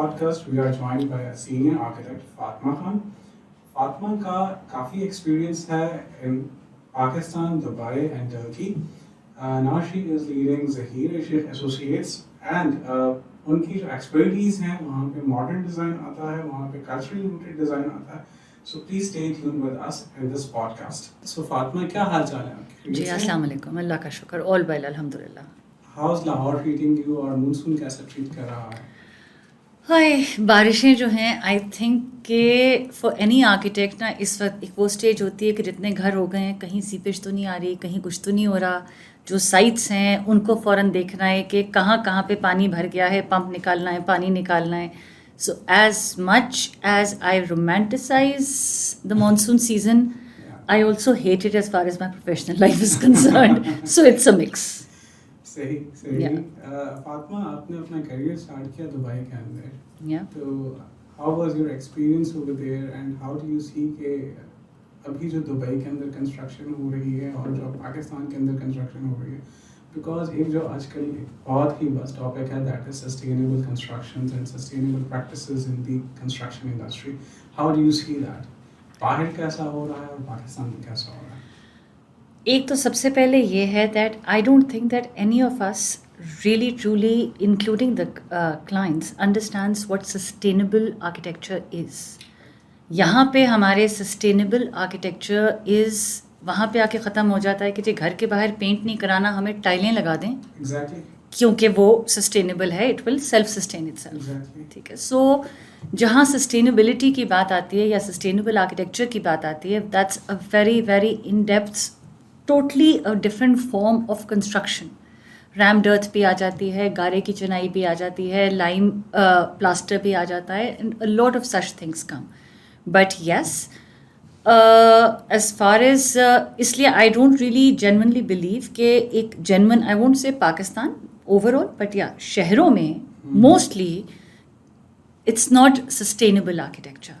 podcast, we are joined by a senior architect, Fatma Khan. Fatma का काफ़ी experience है in Pakistan, Dubai and Turkey. Now she is leading Zahir Sheikh Associates and उनकी जो expertise है वहाँ पे modern design आता है, वहाँ पे culturally rooted design आता है. So please stay tuned with us in this podcast. So Fatma, क्या हाल चाल है आपके? जी अस्सलाम वालेकुम, अल्लाह का शुक्र, all well अल्हम्दुलिल्लाह. How's Lahore treating you और monsoon कैसे treat कर रहा है? हाय, बारिशें जो हैं आई थिंक के फॉर एनी आर्किटेक्ट ना इस वक्त एक वो स्टेज होती है कि जितने घर हो गए हैं कहीं सीपेज तो नहीं आ रही, कहीं कुछ तो नहीं हो रहा. जो साइट्स हैं उनको फ़ौरन देखना है कि कहाँ पे पानी भर गया है, पंप निकालना है, पानी निकालना है. So as much as I romanticise the monsoon season, I also hate it as far as my professional life is concerned. So it's a mix. सही. फातिमा, आपने अपना करियर स्टार्ट किया दुबई के अंदर. तो how was your experience over there and how do you see के अभी जो दुबई के अंदर कंस्ट्रक्शन हो रही है और जो पाकिस्तान के अंदर कंस्ट्रक्शन हो रही है, बिकॉज एक जो आजकल बहुत ही बस टॉपिक है that is sustainable constructions and sustainable practices in the construction industry. How do you see that? बाहर कैसा हो रहा है और पाकिस्तान में कैसा हो रहा है? एक तो सबसे पहले ये है that I don't think that any of us really truly, including the clients, understands what sustainable architecture is. यहाँ पे हमारे sustainable architecture is वहाँ पे आके ख़त्म हो जाता है कि जी घर के बाहर पेंट नहीं कराना, हमें टाइलें लगा दें. Exactly. क्योंकि वो sustainable है, it will self sustain itself. Exactly. ठीक है. So जहाँ sustainability की बात आती है या sustainable architecture की बात आती है, that's a very very in depth, totally a different form of construction. Rammed earth भी आ जाती है, गारे की चिनाई भी आ जाती है, लाइम प्लास्टर भी आ जाता है, and a lot of such things come. But yes, as far as इसलिए I don't really genuinely believe कि एक genuine, I won't say Pakistan overall, but या शहरों में mostly it's not sustainable architecture.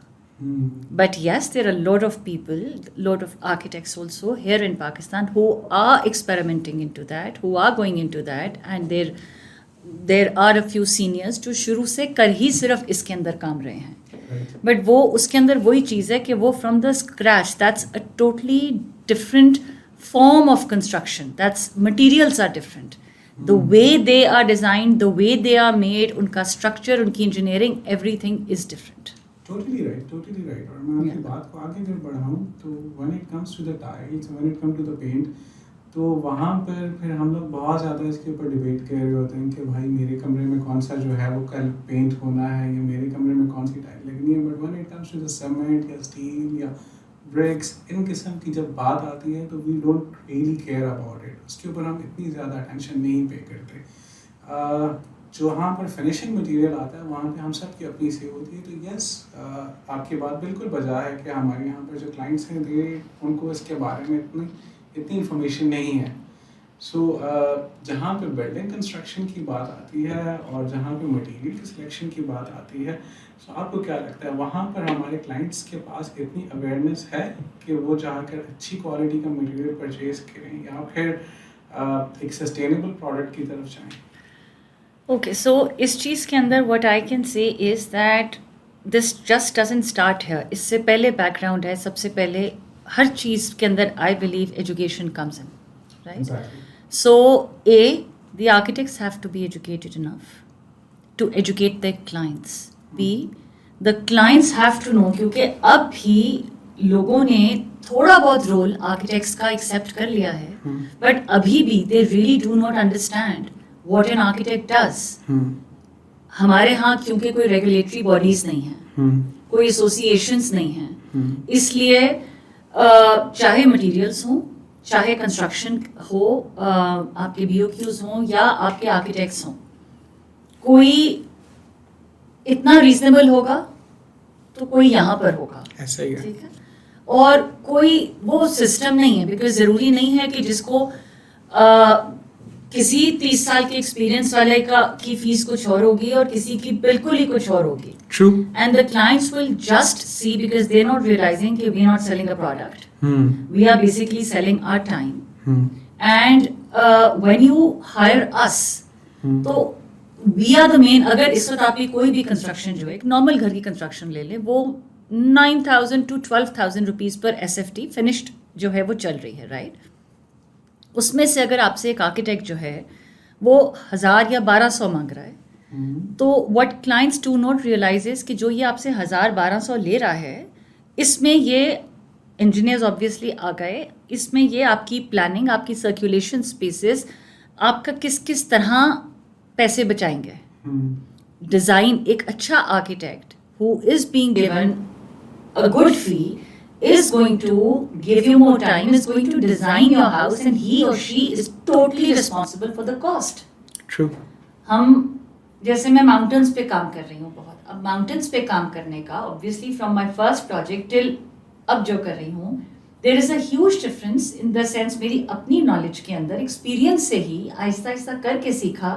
But yes, there are a lot of people, lot of architects also here in Pakistan who are experimenting into that, who are going into that, and there are a few seniors जो शुरू से कर ही सिर्फ इसके अंदर काम रहे हैं. But वो उसके अंदर वही चीज़ है कि वो from the scratch, that's a totally different form of construction. That's materials are different. The way they are designed, the way they are made, उनका structure, उनकी engineering, everything is different. Totally right. और मैं आपकी बात को आगे जब बढ़ाऊँ तो when it comes to the tiles, when it comes to the paint, तो वहाँ पर फिर हम लोग बहुत ज़्यादा इसके ऊपर डिबेट कर रहे होते हैं कि भाई मेरे कमरे में कौन सा जो है वो कल पेंट होना है या मेरे कमरे में कौन सी टाइल लगनी है. But when it comes to the cement या स्टील या ब्रिक्स, इन किस्म की जब बात आती है तो we don't really care about it. उसके ऊपर हम इतनी ज़्यादा अटेंशन नहीं पे करते. जो वहाँ पर फिनिशिंग मटेरियल आता है वहाँ पे हम सब की अपनी से होती है. तो यस, आपकी बात बिल्कुल बजा है कि हमारे यहाँ पर जो क्लाइंट्स हैं उनको इसके बारे में इतनी इंफॉर्मेशन नहीं है. सो जहाँ पे बिल्डिंग कंस्ट्रक्शन की बात आती है और जहाँ पे मटेरियल की सिलेक्शन की बात आती है, सो आपको क्या लगता है वहाँ पर हमारे क्लाइंट्स के पास इतनी अवेयरनेस है कि वो जाकर अच्छी क्वालिटी का मटेरियल परचेज करें या फिर एक सस्टेनेबल प्रोडक्ट की तरफ जाएँ? Okay, so इस चीज़ के अंदर what I can say is that this just doesn't start here. इससे पहले बैकग्राउंड है. सबसे पहले हर चीज़ के अंदर I believe education comes in, right? Exactly. So the architects have to be educated enough to educate their clients. B, the clients have to know, क्योंकि अब भी लोगों ने थोड़ा बहुत रोल आर्किटेक्ट्स का एक्सेप्ट कर लिया है, बट अभी भी they really do not understand what an architect does. हमारे यहाँ क्योंकि कोई रेगुलेटरी बॉडीज नहीं है, कोई एसोसिएशंस नहीं हैं, इसलिए चाहे मटेरियल्स हों, चाहे कंस्ट्रक्शन हो, आपके BOQs हों या आपके आर्किटेक्ट्स हों, कोई इतना रीजनेबल होगा तो कोई यहाँ पर होगा. ऐसा ही है. ठीक है. और कोई वो सिस्टम नहीं है, बिकॉज ज़रूरी नहीं है कि जिसको किसी 30 साल के एक्सपीरियंस वाले की फीस कुछ और होगी और किसी की बिल्कुल ही कुछ और होगी. True. And the clients will just see, because they're not realizing that we're not selling a product. We are basically selling our time. And when you hire us, तो वी आर द मेन. अगर इस वक्त आपकी कोई भी construction जो है, एक नॉर्मल घर की कंस्ट्रक्शन ले लें, वो 9,000 to 12,000 रुपीज़ पर SFT फिनिश्ड जो है वो चल रही है, राइट? उसमें से अगर आपसे एक आर्किटेक्ट जो है वो 1,000 या 1,200 मांग रहा है, तो what clients do not realise कि जो ये आपसे 1,000-1,200 ले रहा है, इसमें ये इंजीनियर्स ऑब्वियसली आ गए, इसमें ये आपकी प्लानिंग, आपकी सर्कुलेशन स्पेसेस, आपका किस किस तरह पैसे बचाएंगे. डिज़ाइन, एक अच्छा architect who is being given a good fee is going to give you more time, is going to design your house, and he or she is totally responsible for the cost. True. हम जैसे मैं mountains पे काम कर रही हूँ बहुत. अब माउंटेन्स पे काम करने का obviously from my first project till अब जो कर रही हूँ, there is a huge difference in the sense मेरी अपनी नॉलेज के अंदर एक्सपीरियंस से ही आहिस्ता आहिस्ता करके सीखा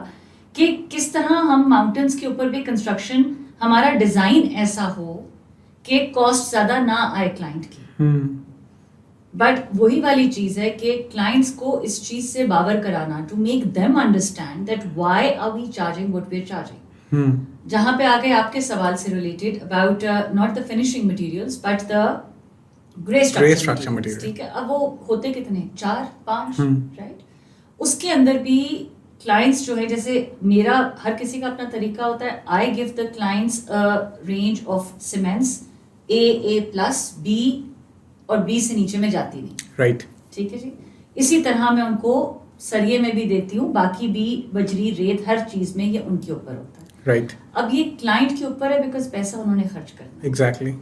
कि किस तरह हम माउंटेन्स के ऊपर भी कंस्ट्रक्शन, हमारा डिज़ाइन ऐसा हो कि कॉस्ट ज़्यादा ना आए क्लाइंट की. बट वही वाली चीज़ है कि क्लाइंट्स को इस चीज़ से बावर कराना, to make them understand that why are we charging what we are charging. जहाँ पे आगे आपके सवाल से related about not the finishing materials but the grey structure materials, ठीक है? अब वो होते कितने, 4-5, राइट? उसके अंदर भी क्लाइंट्स जो है, जैसे मेरा हर किसी का अपना तरीका होता है. I give the clients a range of cements A+, B, और B से नीचे में जाती नहीं, राइट? ठीक है जी. इसी तरह मैं उनको सरिये में भी देती हूँ, बाकी भी बजरी, रेत, हर चीज में ये उनके ऊपर होता है, राइट? अब ये क्लाइंट के ऊपर है बिकॉज पैसा उन्होंने खर्च करना है. Exactly.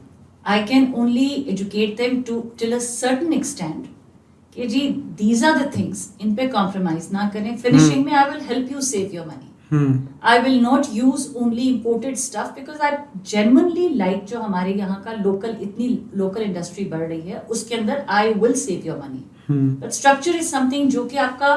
I can only educate them to till a certain extent कि जी दीज आर द थिंग्स, इन पे कॉम्प्रोमाइज ना करें. फिनिशिंग में I will help you save your money. I will not use only imported stuff because I genuinely like जो हमारे यहाँ का local, इतनी local industry बढ़ रही है, उसके अंदर I will save your money. But structure is something जो कि आपका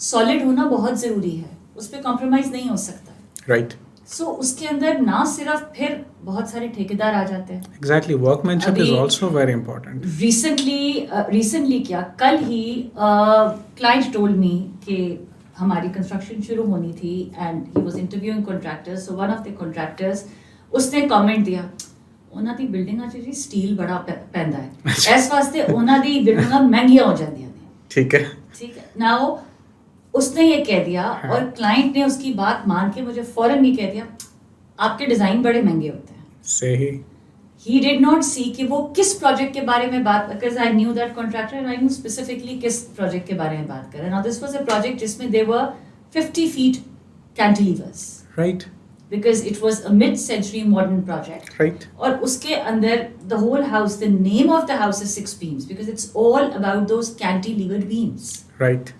solid होना बहुत ज़रूरी है, उस पर compromise नहीं हो सकता. Right. So उसके अंदर ना सिर्फ फिर बहुत सारे ठेकेदार आ जाते हैं. Exactly. Workmanship is also very important. Recently क्या, कल ही client told me कि हमारी कंस्ट्रक्शन शुरू होनी थी and he was interviewing contractors. So one of the contractors उसने कमेंट दिया, ਉਹਨਾਂ ਦੀ ਬਿਲਡਿੰਗਾਂ 'ਚ ਜੀ ਸਟੀਲ ਬੜਾ ਪੈਂਦਾ ਹੈ, ਇਸ ਵਾਸਤੇ ਉਹਨਾਂ ਦੀ ਬਿਲਡਿੰਗਾਂ ਮਹਿੰਗੀਆਂ ਹੋ ਜਾਂਦੀਆਂ ਨੇ. ठीक है. ठीक है. नाउ उसने ये कह दिया और क्लाइंट ने उसकी बात मान के मुझे फौरन ही कह दिया, आपके डिज़ाइन बड़े महंगे होते हैं. सही. He did not see कि वो किस प्रोजेक्ट के बारे में बात, because I knew that contractor and I knew specifically किस प्रोजेक्ट के बारे में बात कर रहे हैं. Now this was a project जिसमें there were 50 feet cantilevers. Right. Because it was a mid-century modern project. Right. और उसके अंदर the whole house, the name of the house is 6 beams because it's all about those cantilevered beams. Right.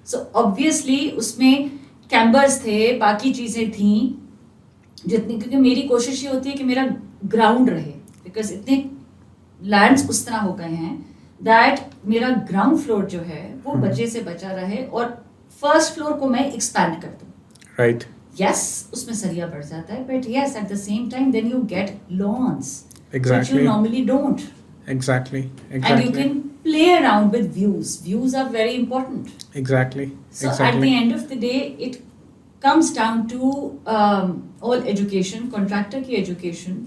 So obviously उसमें Chambers थे, बाकी चीज़ें थी जितनी, क्योंकि मेरी कोशिश ये होती है कि मेरा ग्राउंड रहे, बिकॉज इतने लैंड्स उस तरह हो गए हैं दैट मेरा ग्राउंड फ्लोर जो है वो बचे से बचा रहे और फर्स्ट फ्लोर को मैं एक्सपैंड कर दूँ. राइट. यस, उसमें सरिया बढ़ जाता है, but yes at the same time then you get lawns Exactly. which you normally don't. Exactly. And you can play around with views. Views are very important. Exactly. So at the end of the day, it comes down to all education, contractor की education,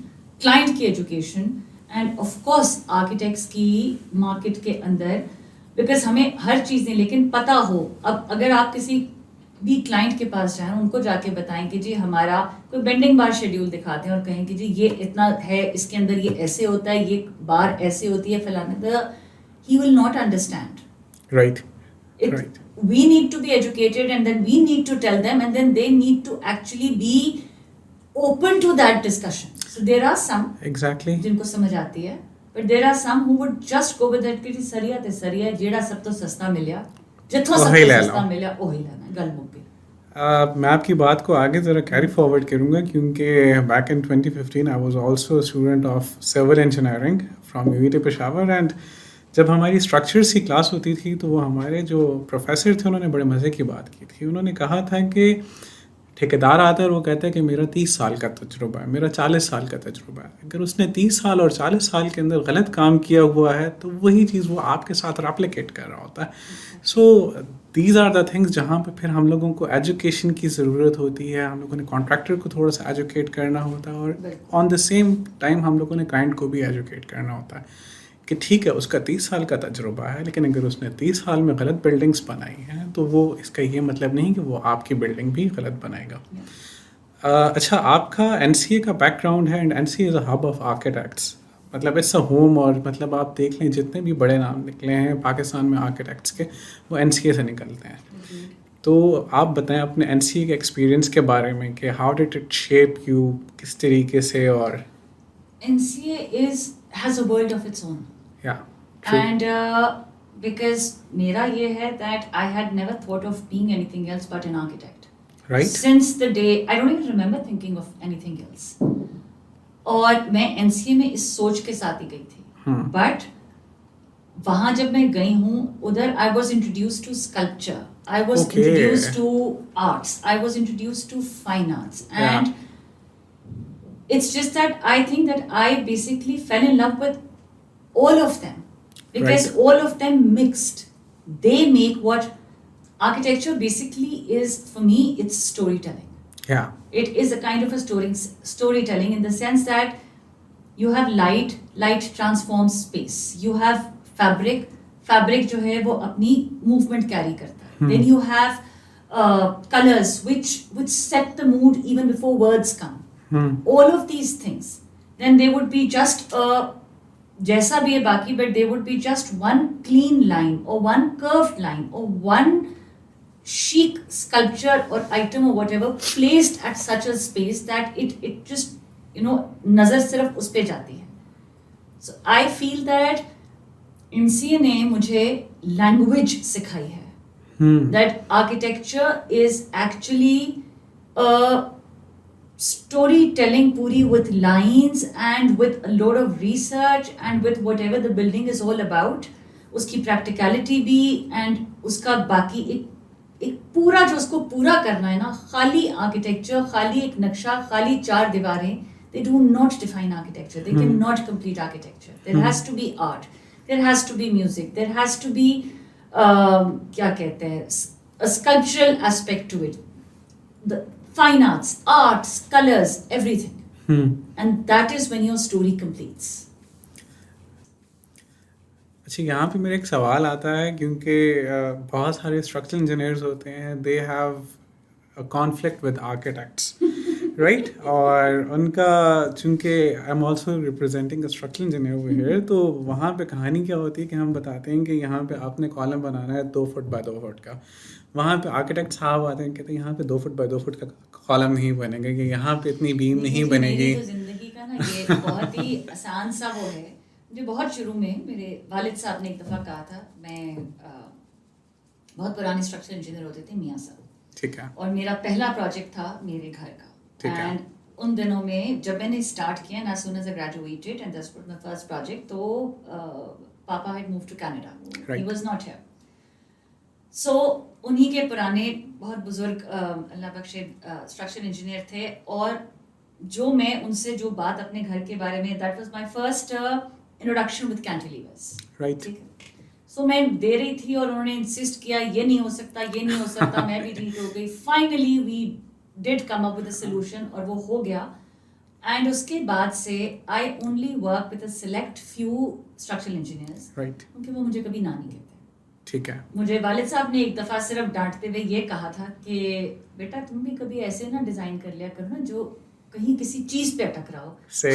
client की education, and of course architects की market के अंदर, because हमें हर चीज़ें लेकिन पता हो. अब अगर आप किसी भी क्लाइंट के पास जाएं, उनको जाके बताएं कि जी हमारा कोई बेंडिंग बार शेड्यूल दिखाते हैं और कहें कि जी ये इतना है, इसके अंदर ये ऐसे होता है, ये बार ऐसे होती है, फलाना, he will not understand. Right. Right. We need to be educated and then we need to tell them and then they need to actually be open to that discussion. So there are some Exactly. जिनको समझ आती है, but there are some who would just go with that कि सरिया ते सरिया जेड़ा सब तो सस्ता मिलिया, जिथों सब तो सस्ता मिलिया वही लेना, गल मुक गई. मैं आपकी बात को आगे ज़रा कैरी फॉरवर्ड करूँगा क्योंकि back in 2015 I was also student of civil engineering from UVT Peshawar and जब हमारी स्ट्रक्चर्स की क्लास होती थी तो वो हमारे जो प्रोफेसर थे उन्होंने बड़े मज़े की बात की थी. उन्होंने कहा था कि ठेकेदार आता है और वो कहता है कि मेरा 30 साल का तजुर्बा है, मेरा 40 साल का तजुर्बा है. अगर उसने 30 साल और 40 साल के अंदर गलत काम किया हुआ है तो वही चीज़ वो आपके साथ रेप्लिकेट कर रहा होता है. So these are the things जहाँ पे फिर हम लोगों को एजुकेशन की ज़रूरत होती है, हम लोगों ने कॉन्ट्रैक्टर को थोड़ा सा एजुकेट करना होता है, और ऑन द सेम टाइम हम लोगों ने क्लाइंट को भी एजुकेट करना होता है कि ठीक है उसका 30 साल का तजुर्बा है, लेकिन अगर उसने 30 साल में गलत बिल्डिंग्स बनाई हैं तो वो इसका ये मतलब नहीं कि वो आपकी बिल्डिंग भी गलत बनाएगा। अच्छा, आपका NCA का बैकग्राउंड है, and NCA is a hub of architects, मतलब इट्स अ होम, और मतलब आप देख लें जितने भी बड़े नाम निकले हैं पाकिस्तान में आर्किटेक्ट्स के, वो NCA से निकलते हैं। तो आप बताएं अपने NCA के एक्सपीरियंस के बारे में कि how did it shape you, किस तरीके से, और NCA has a world of its own. Yeah, true. And because मेरा ये है that I had never thought of being anything else but an architect. Right. Since the day, I don't even remember thinking of anything else. और मैं NCA में इस सोच के साथ ही गई थी. But वहाँ जब मैं गई हूँ उधर I was introduced to sculpture. I was introduced to arts. I was introduced to fine arts. And it's just that I think that I basically fell in love with all of them. Because all of them mixed. They make what architecture basically is, for me, it's storytelling. Yeah. It is a kind of a storytelling in the sense that you have light transforms space. You have fabric जो है वो अपनी movement carry करता है. Then you have colors which set the mood even before words come. All of these things. Then they would be just जैसा भी है बाकी, but they would be just one clean line or one curved line or one chic sculpture or item or whatever placed at such a space that it just, you know, नजर सिर्फ उस पे जाती है. So I feel that NCA ने मुझे language सिखाई है. That architecture is actually a storytelling पूरी with lines and with a lot of research and with whatever the building is all about. उसकी practicality भी and उसका बाकी एक पूरा जो उसको पूरा करना है ना, खाली आर्किटेक्चर, खाली एक नक्शा, खाली 4 दीवारें, they do not define architecture. They cannot complete architecture. There has to be art. There has to be music. There has to be क्या कहते हैं, a sculptural aspect to it. The fine arts, colors, everything. And that is when your story completes. अच्छा, यहाँ पे मेरा एक सवाल आता है क्योंकि बहुत सारे स्ट्रक्चरल इंजीनियर्स होते हैं, they have a conflict with architects, right? और उनका, चूँकि I am also representing a structural engineer over here, तो वहाँ पे कहानी क्या होती है कि हम बताते हैं कि यहाँ पे आपने कॉलम बनाना है 2 फुट बाय 2 फुट का, वहाँ पे आर्किटेक्ट साहब आते हैं, कहते हैं यहाँ पे 2 फुट बाय 2 फुट का कॉलम नहीं बनेगा, कि यहाँ पे इतनी बीम नहीं बनेगी. तो जिंदगी का ना ये बहुत ही आसान सा वो है. मुझे बहुत शुरू में मेरे वालिद साहब ने एक दफ़ा कहा था, मैं बहुत पुराने स्ट्रक्चरल इंजीनियर होते थे मियाँ साहब, ठीक है, और मेरा पहला प्रोजेक्ट था मेरे घर का. एंड उन दिनों में जब मैंने स्टार्ट किया, as soon as I graduated and that's my first project, तो पापा had moved to Canada, he was not here. So उन्हीं के पुराने बहुत बुजुर्ग अल्लाह बख्शे स्ट्रक्चरल इंजीनियर थे, और जो मैं उनसे जो बात अपने घर के बारे में, that was my first introduction with cantilevers, right? So मैं दे रही थी और उन्होंने इंसिस्ट किया ये नहीं हो सकता, ये नहीं हो सकता. मैं भी ठीक हो गई. Finally we did come up with a solution और वो हो गया. एंड उसके बाद से I only work with a select few structural engineers, right? क्योंकि वो मुझे कभी ना नहीं कहते. ठीक है. मुझे वालिद साहब ने एक दफ़ा सिर्फ डांटते हुए ये कहा था कि बेटा तुम भी कभी ऐसे ना डिज़ाइन कर लिया करो ना जो कहीं किसी चीज पे अटक रहा हो.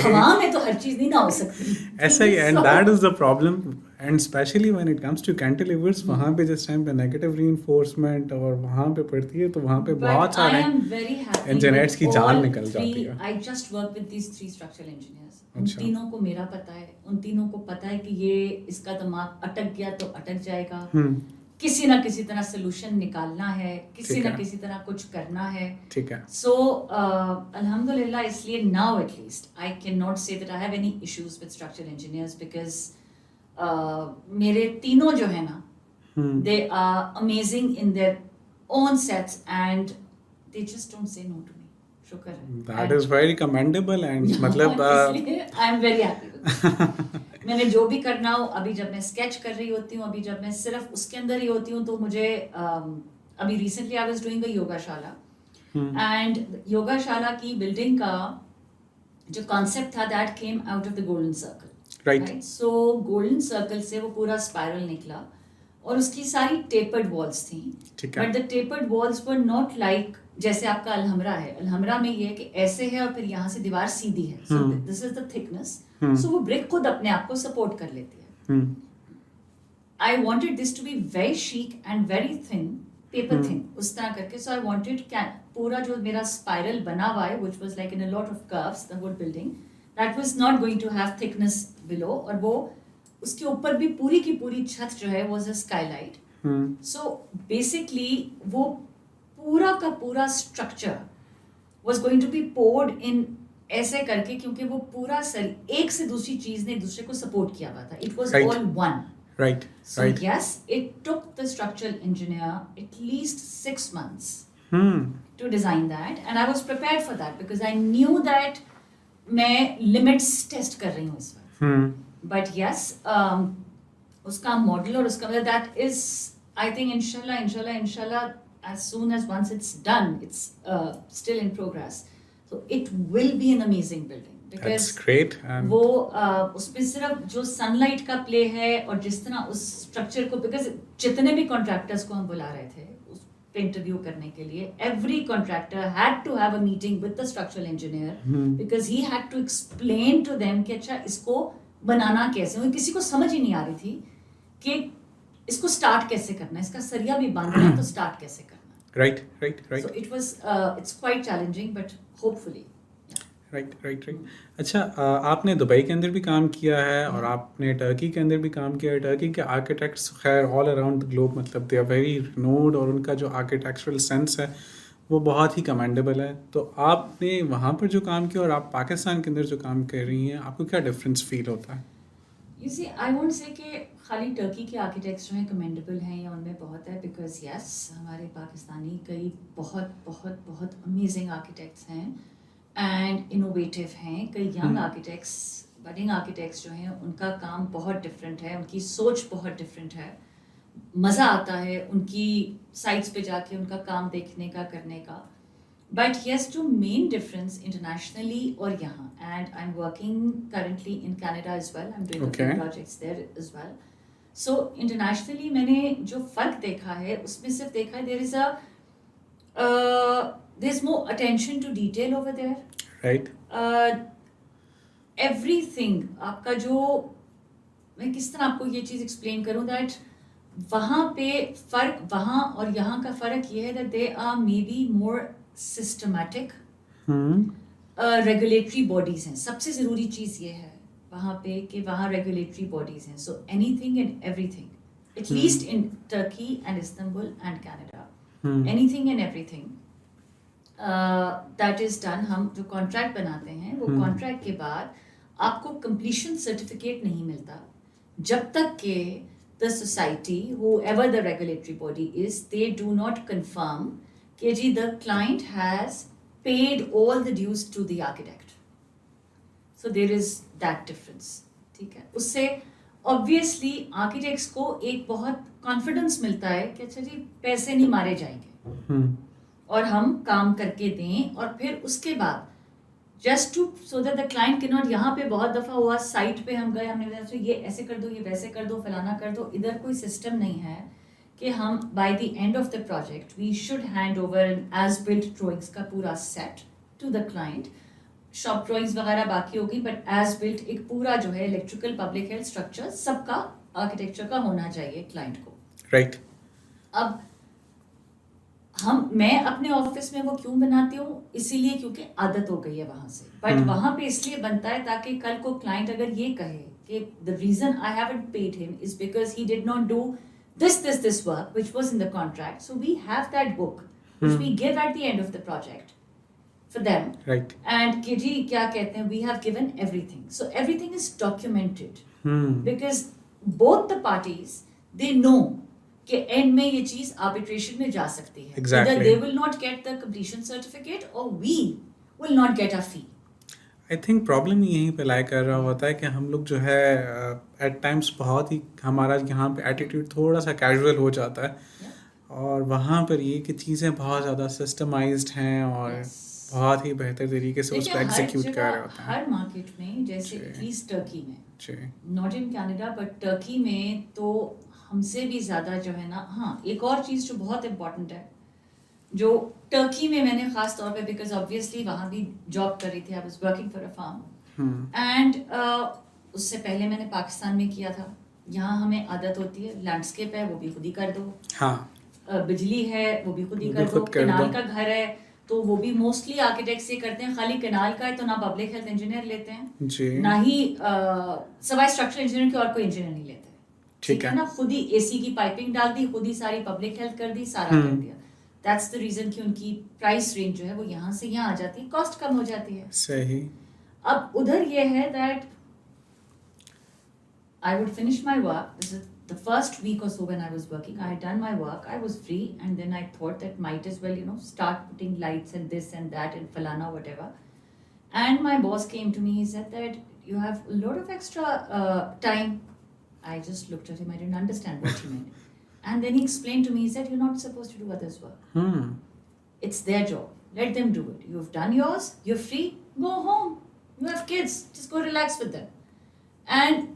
हवा में तो हर चीज नहीं ना हो सकती. ऐसा ही, and that is the problem, and specially when it comes to cantilevers, वहाँ पे जिस टाइम पे नेगेटिव रीइंफोर्समेंट और वहाँ पे पड़ती है, तो वहाँ पे बहुत सारे इंजीनियर्स की जान निकल जाती है. I just work with these 3 structural engineers. उन तीनों को मेरा पता है, उन तीनों को पता है कि ये इसका दिमाग अटक गया तो अटक जाएगा, किसी ना किसी तरह सोल्यूशन निकालना है, किसी ना किसी तरह कुछ करना है. ठीक है. सो अल्हम्दुलिल्लाह, इसलिए now at least I can not say that I have any issues with structural engineers, because मेरे तीनों जो है ना, they are amazing in their own sets and they just don't say no to me. शुक्र है. That is very commendable, and मतलब I am very happy. मैंने जो भी करना हो, अभी जब मैं स्केच कर रही होती हूँ, अभी जब मैं सिर्फ उसके अंदर ही होती हूँ, तो मुझे अभी recently I was doing a योगाशाला, एंड योगाशाला की बिल्डिंग का जो कॉन्सेप्ट था that came out of the golden circle, right. So golden circle से वो पूरा स्पाइरल निकला और उसकी सारी टेपर्ड वॉल्स थी, ठीक है। But the tapered walls were not like जैसे आपका अलहमरा है, अलहमरा में ये है कि ऐसे है और फिर यहाँ से दीवार सीधी है, so this is the thickness, so वो ब्रिक खुद अपने आप को सपोर्ट कर लेती है. I wanted this to be very chic and very thin, paper thin, उस तरह करके. सो आई वॉन्टेड पूरा जो मेरा स्पाइरल बना हुआ है, which was like in a lot of curves, the whole building, that was not going to have thickness below, और वो उसके ऊपर भी पूरी की पूरी छत जो है was a skylight. So basically वो पूरा का पूरा structure was going to be poured in ऐसे करके, क्योंकि वो पूरा एक से दूसरी चीज ने दूसरे को सपोर्ट किया हुआ था. It was Right. All one. Right. So Right. yes, it took the structural engineer at least 6 months to design that, and I was prepared for that because I knew that मैं limits test कर रही हूँ इस वक्त. But yes, उसका model और उसका मतलब that is, I think inshallah, as soon as once it's done, it's still in progress. So it will be an amazing building. That's great. वो उसमें सिर्फ जो सनलाइट का प्ले है और जिस तरह उस स्ट्रक्चर को, बिकॉज जितने भी कॉन्ट्रैक्टर्स को हम बुला रहे थे उस पे इंटरव्यू करने के लिए, every contractor had to have a meeting with the structural engineer, because he had to explain to them कि अच्छा इसको बनाना कैसे. उन्हें किसी को समझ ही नहीं आ रही थी कि इसको स्टार्ट कैसे करना है, इसका सरिया भी बांधना है तो स्टार्ट कैसे करना. Right. So it was it's quite challenging but hopefully. Right. अच्छा, आपने दुबई के अंदर भी काम किया है और आपने टर्की के अंदर भी काम किया है. टर्की के आर्किटेक्ट्स खैर ऑल अराउंड द ग्लोब, मतलब दे आर वेरी रिनोड, और उनका जो आर्किटेक्चरल सेंस है वो बहुत ही कमेंडेबल है. तो आपने वहाँ पर जो काम किया और आप पाकिस्तान के अंदर जो काम कर रही हैं, आपको क्या डिफरेंस फील होता है? You see, I won't say कि खाली टर्की के आर्किटेक्ट्स जो हैं कमेंडेबल हैं या उनमें बहुत है, बिकॉज यस हमारे पाकिस्तानी कई बहुत बहुत बहुत अमेजिंग आर्किटेक्ट्स हैं एंड इनोवेटिव हैं. कई यंग आर्किटेक्ट्स, बडिंग आर्किटेक्ट्स जो हैं, उनका काम बहुत डिफरेंट है, उनकी सोच बहुत डिफरेंट है. मज़ा आता है उनकी साइट्स पे जाके उनका काम देखने का, करने का. But yes, two main difference internationally or यहाँ, and I'm working currently in Canada as well. I'm doing a few projects there as well. So internationally मैंने जो फर्क देखा है उसमें सिर्फ देखा है there's more attention to detail over there. Right. Everything आपका जो, मैं किस तरह आपको ये चीज़ explain करूँ that वहाँ पे फर्क, वहाँ और यहाँ का फर्क ये है that they are maybe more systematic regulatory bodies हैं. सबसे ज़रूरी चीज़ ये है वहाँ पे कि वहाँ रेगुलेटरी बॉडीज हैं. So anything and everything, at least in Turkey and Istanbul and Canada, anything and everything that is done. हम जो कॉन्ट्रैक्ट बनाते हैं वो कॉन्ट्रैक्ट के बाद आपको कंप्लीशन सर्टिफिकेट नहीं मिलता जब तक कि the society, whoever the regulatory body is, they do not confirm कि the client has paid all the dues to the architect. So there is that difference. ठीक है. उससे obviously architects को एक बहुत confidence मिलता है कि अच्छा जी पैसे नहीं मारे जाएंगे और हम काम करके दें, और फिर उसके बाद just to so that the client cannot, यहाँ पे बहुत दफ़ा हुआ साइट पे हम गए, हमने कहा ये ऐसे कर दो, ये वैसे कर दो, फलाना कर दो. इधर कोई सिस्टम नहीं है कि हम by the end of the project we should hand over an as built drawings का पूरा set to the client. Shop drawings वगैरह बाकी होगी, बट as built एक पूरा जो है इलेक्ट्रिकल, पब्लिक हेल्थ, स्ट्रक्चर सबका आर्किटेक्चर का होना चाहिए क्लाइंट को. राइट. अब मैं अपने ऑफिस में वो क्यों बनाती हूँ, इसीलिए क्योंकि आदत हो गई है वहां से. बट वहां पे इसलिए बनता है ताकि कल को क्लाइंट अगर ये कहे कि the reason I haven't paid him is because he did not do this work which was in the contract, so we have that book which we give at the end of the project for them. Right. And KG क्या कहते हैं, we have given everything, so everything is documented because both the parties they know कि end में ये चीज arbitration में जा सकती है. Exactly. Either they will not get the completion certificate or we will not get our fee. I think problem यहीं पे लाई कर रहा होता है कि हम लोग जो है एट टाइम्स बहुत ही हमारा यहाँ पे एटीट्यूड थोड़ा सा कैजुअल हो जाता है और वहाँ पर ये कि चीज़ें बहुत ज़्यादा सिस्टमाइज्ड हैं और Yes. बहुत ही बेहतर तरीके से देखिए, उसको हर एग्जीक्यूट कर रहे जगह, होते हैं। हर मार्केट में, जैसे जी। एटलीस्ट टर्की में, जी not in Canada but Turkey में तो हमसे भी ज़्यादा जो है ना, हाँ एक और चीज़ जो बहुत इम्पोर्टेंट है, जो टर्की में मैंने ख़ास तौर पे, बिकॉज ऑब्वियसली वहाँ भी जॉब कर रही थी, I was working for a firm and उससे पहले मैंने पाकिस्तान में किया था। यहाँ हमें आदत होती है, लैंडस्केप है वो भी खुद ही कर दो, हाँ बिजली है वो भी खुद ही वो भी कर दो, खुद कर कनाल दो। का घर है तो वो भी मोस्टली आर्किटेक्ट से करते हैं। खाली कनाल का है तो ना पब्लिक हेल्थ इंजीनियर लेते हैं, जी ना ही सवाई स्ट्रक्चर इंजीनियर की और कोई इंजीनियर नहीं लेते। ठीक है। ना, खुद ही एसी की पाइपिंग डाल दी, खुद ही सारी पब्लिक हेल्थ कर दी, सारा कर दिया। दैट्स द रीजन कि उनकी प्राइस रेंज जो है वो यहाँ से यहाँ आ जाती है, कॉस्ट कम हो जाती है। सही। अब उधर ये है that I would finish my work. This is the first week or so when I was working. I had done my work. I was free, and then I thought that might as well, start putting lights and this and that and falana whatever. And my boss came to me. He said that you have a lot of extra time. I just looked at him. I didn't understand what he meant. And then he explained to me. He said, "You're not supposed to do others' work. It's their job. Let them do it. You've done yours. You're free. Go home. You have kids. Just go relax with them." And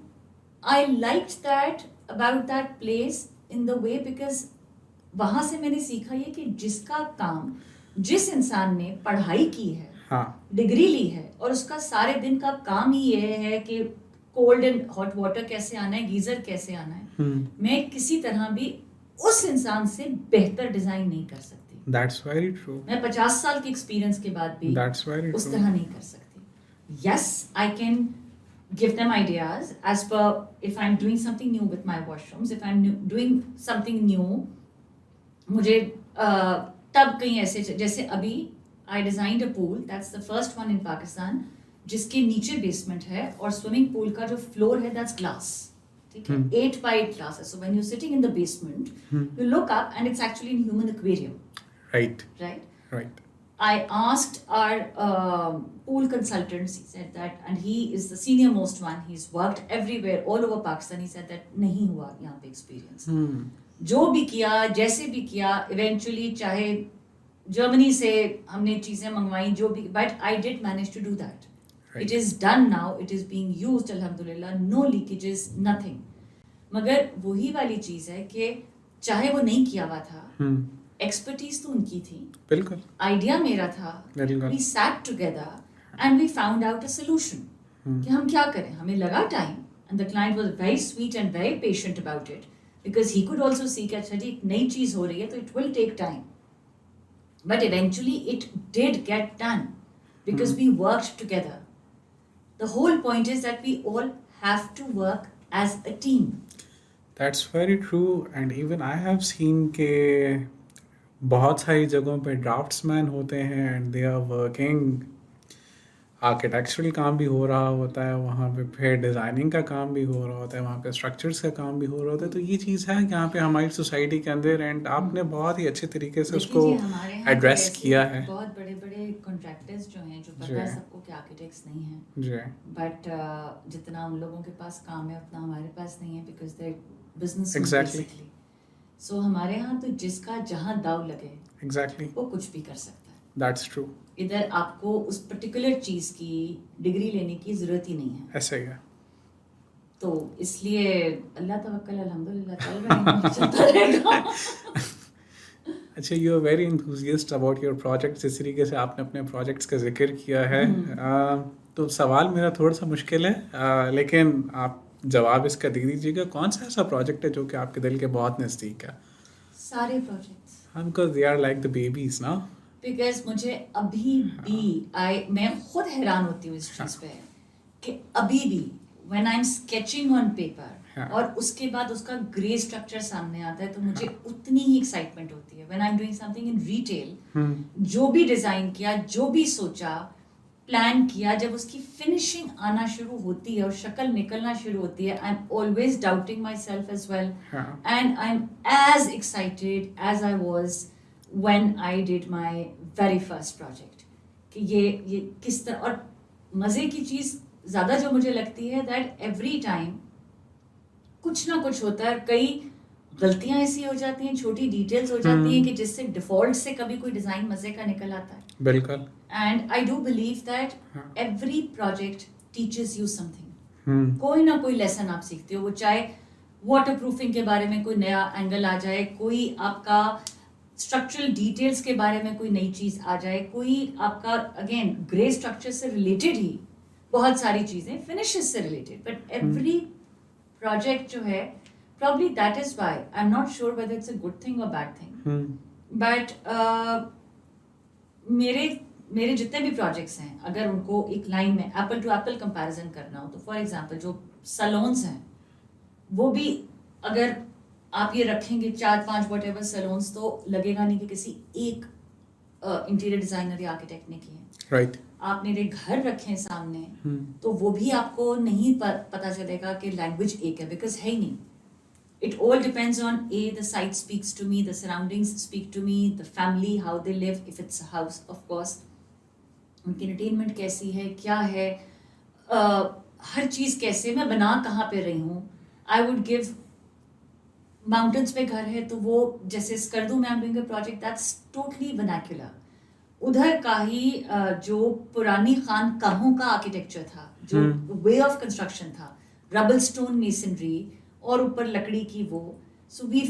I liked that about that place in the way because वहाँ से मैंने सीखा ये कि जिसका काम, जिस इंसान ने पढ़ाई की है, हाँ डिग्री ली है और उसका सारे दिन का काम ही ये है कि कोल्ड एंड हॉट वाटर कैसे आना है, गीजर कैसे आना है, मैं किसी तरह भी उस इंसान से बेहतर डिजाइन नहीं कर सकती। That's very true. मैं 50 साल के एक्सपीरियंस के बाद भी दैट्स वेरी उस ट्रू। तरह नहीं कर सकती। Yes, I can give them ideas as per if I'm doing something new with my washrooms, if I'm doing something new, मुझे तब कहीं ऐसे, जैसे अभी I designed a pool, that's the first one in Pakistan, जिसके नीचे basement है और स्विमिंग पूल का जो फ्लोर है that's glass, ठीक है, 8 by 8 glass है. So when you're sitting in the basement, you look up and it's actually in human aquarium, Right. right? I asked our pool consultants, he said that, and he is the senior most one, he's worked everywhere, all over Pakistan, he said that नहीं हुआ यहाँ पे experience. जो भी किया, जैसे भी किया, eventually चाहे जर्मनी से हमने चीज़ें मंगवाई, जो भी, but I did manage to do that. Right. It is done now, it is being used, alhamdulillah, no leakages, nothing. मगर वही वाली चीज़ है कि चाहे वो नहीं किया हुआ था, एक्सपर्टीज तो उनकी थी, बिल्कुल आइडिया मेरा था, बिल्कुल। we sat together and we found out a solution कि हम क्या करें. हमें लगा time and the client was very sweet and very patient about it because he could also see कि अच्छा जी एक नई चीज हो रही है तो it will take time, but eventually it did get done because we worked together. The whole point is that we all have to work as a team. That's very true and even I have seen के बहुत सारी जगहों पे draftsman होते हैं and they are working, architectural काम भी हो रहा होता है वहाँ पे, फिर डिज़ाइनिंग का काम भी हो रहा होता है वहाँ पे, स्ट्रक्चर्स का काम भी हो रहा होता है. तो ये चीज़ है यहाँ पे हमारी सोसाइटी के अंदर एंड आपने बहुत ही अच्छे तरीके से उसको देखिए जी, हमारे यहाँ एड्रेस तो किया ऐसे है. बहुत बड़े बड़े कॉन्ट्रैक्टर्स जो हैं, जो जी। पता है सबको कि आर्किटेक्ट्स नहीं हैं, जी बट जितना उन लोगों के पास काम है उतना हमारे पास नहीं है because they business Exactly. Basically. So हमारे यहाँ तो जिसका जहाँ दाव लगे एग्जैक्टली वो कुछ भी कर सकता है. That's true. इधर आपको उस पर्टिकुलर चीज़ की डिग्री लेने की ज़रूरत ही नहीं है. ऐसा ही है. तो इसलिए अल्लाह तवक्कल अल्हम्दुलिल्लाह चल रहा है, चलता रहेगा. अच्छा, you are very enthusiast about your projects. जिस तरीके से आपने अपने प्रोजेक्ट्स का जिक्र किया है, तो सवाल मेरा थोड़ा सा मुश्किल है, लेकिन आप जवाब इसका दे दीजिएगा. कौन सा ऐसा प्रोजेक्ट है जो कि आपके दिल के बहुत नज़दीक है? सारे projects, because they are like the babies ना. बिकॉज मुझे अभी भी मैं खुद हैरान होती हूँ इस चीज़ पे कि अभी भी when I am sketching on paper हाँ. और उसके बाद उसका ग्रे स्ट्रक्चर सामने आता है तो मुझे उतनी ही एक्साइटमेंट होती है. When I am doing something in retail, जो भी डिज़ाइन किया, जो भी सोचा, प्लान किया, जब उसकी फिनिशिंग आना शुरू होती है और शक्ल निकलना शुरू होती है, I am always doubting myself as well, हाँ. and I'm as excited as I was when I did my very first project कि ये किस तरह. और मज़े की चीज़ ज़्यादा जो मुझे लगती है दैट एवरी टाइम कुछ ना कुछ होता है, कई गलतियां ऐसी हो जाती हैं, छोटी डिटेल्स हो जाती हैं कि जिससे डिफॉल्ट से कभी कोई डिज़ाइन मज़े का निकल आता है. बिल्कुल. And I do believe that हाँ. Every project teaches you something. Hmm. कोई ना कोई लेसन आप सीखते हो, वो चाहे वाटर प्रूफिंग के बारे में कोई नया एंगल आ जाए, कोई आपका स्ट्रक्चरल डिटेल्स के बारे में कोई नई चीज़ आ जाए, कोई आपका अगेन ग्रे स्ट्रक्चर से रिलेटेड ही बहुत सारी चीज़ें, फिनिशेस से रिलेटेड, बट एवरी प्रोजेक्ट जो है probably that is why I'm not sure whether it's a good thing or bad thing. But मेरे जितने भी प्रोजेक्ट्स हैं, अगर उनको एक लाइन में एप्पल टू एप्पल कंपैरिजन करना हो, तो फॉर एग्जांपल जो सलोन्स हैं वो भी अगर आप ये रखेंगे 4-5 व्हाटएवर सलोन्स, तो लगेगा नहीं कि किसी एक इंटीरियर डिजाइनर या आर्किटेक्ट ने किए हैं. राइट. आप मेरे घर रखें सामने तो वो भी आपको नहीं पता चलेगा कि लैंग्वेज एक है, बिकॉज है ही नहीं. It all depends on the site speaks to me, the surroundings speak to me, the family, how they live, if it's a house, of course. उनकी entertainment कैसी है, क्या है, हर चीज़ कैसे, मैं बना कहाँ पे रही हूँ. I would give mountains पे घर है तो वो जैसे स्कर्दू में I'm doing a project that's totally vernacular. उधर का ही जो पुरानी खानकाहों का आर्किटेक्चर था, जो वे ऑफ कंस्ट्रक्शन था, रबल स्टोन मेसनरी और ऊपर लकड़ी की वो, so we